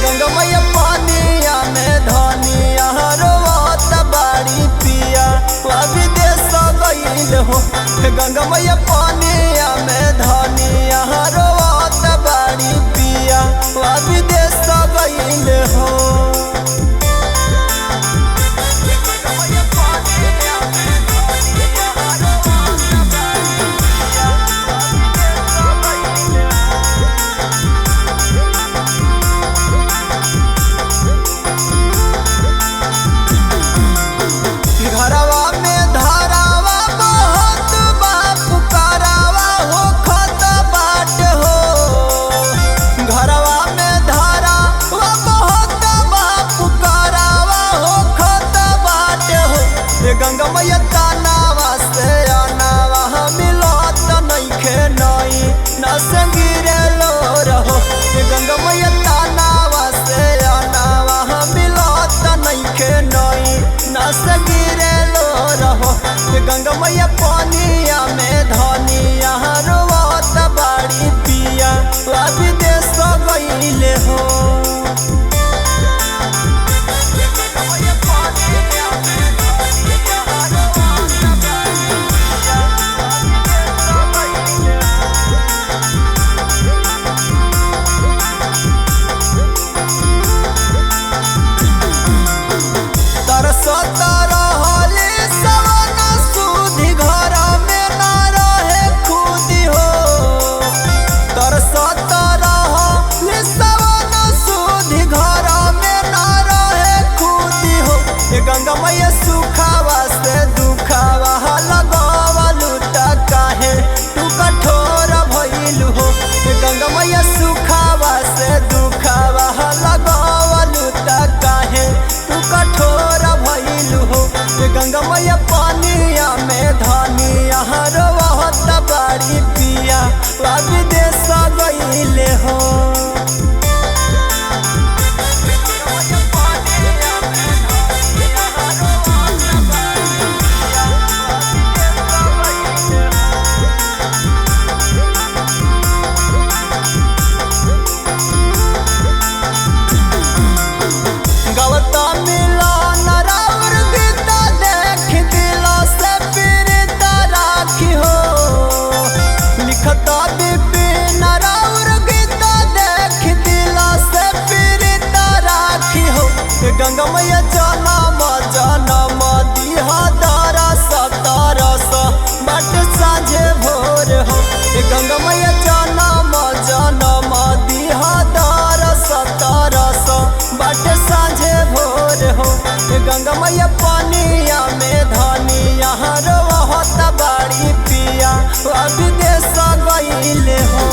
गंगा मैया पानिया में धनिया रोवत बाड़ी पिया विदेश गईल हो। गंगा मैया पानिया में धनिया रोवत बाड़ी पिया विदेश गईल हो। घरवा में धारावा बहुत बाप करावा हो खत बाट हो। घरवा में धारावा बहुत बाप करावा हो खत बाट हो। गंगा मैया तानावा से अनावा मिलत नइखे नई न संगिरे लो रहो। गंगा मैया तानावा से अनावा मिलत नइखे नई न संगिरे लो रहो। गंगा मैया पानिया में धनिया रोवत बाड़ी पिया विदेश गईल हो। तरसत रहले सवन सुधि घर में ना रहे खुदी हो। तरसत रहले सवन सुधि घर में ना रहे खुदी हो। गंगा मैया सुखावा से दुखावा लगावलू त काहे तू कठोर भइलू हो। गंगा मैया सुखावा से दुखावा लगावलू त काहे तू कठोर भइलू हो। गंगा मैया पानिया में धनिया रोवत बाड़ी पिया विदेश गईल हो। गवता मिलन राउर गीता देख दिल से पीड़ित राखी हो। लिखता विपिन राउर गीता देख दिल से पीड़ित राखी हो। गंगा मैया जनम जनम दिहा दरस तरस बट साँझे भोर हो। गंगा मैया जनम जनम दिहा दरस तरस बट साँझे भोर हो। गंगा मैया पानिया में धनिया रोवत बाड़ी पिया विदेश गईल हो।